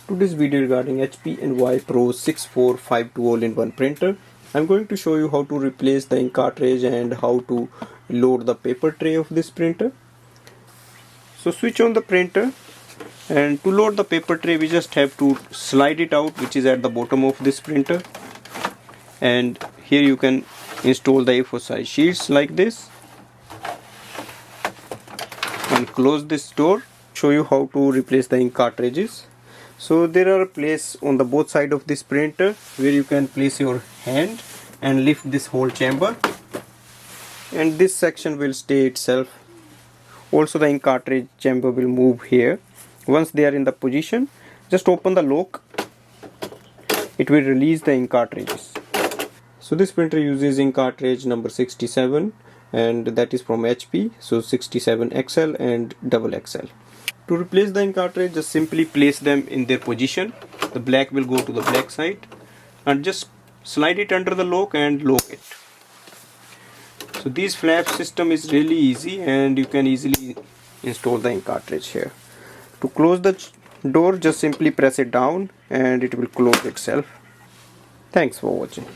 Today's video regarding HP and Y Pro 6452 all-in-one printer. I'm going to show you how to replace the ink cartridge and how to load the paper tray of this printer. So switch on the printer, and to load the paper tray we just have to slide it out, which is at the bottom of this printer, and here you can install the A4 size sheets like this, and close this door. Show you how to replace the ink cartridges. So there are a place on the both side of this printer where you can place your hand and lift this whole chamber, and this section will stay itself. Also the ink cartridge chamber will move here. Once they are in the position, just open the lock. It will release the ink cartridges. So this printer uses ink cartridge number 67, and that is from HP, so 67XL and XXL. To replace the ink cartridge, just simply place them in their position. The black will go to the black side, and just slide it under the lock and lock it. So this flap system is really easy, and you can easily install the ink cartridge here. To close the door, just simply press it down and it will close itself. Thanks for watching.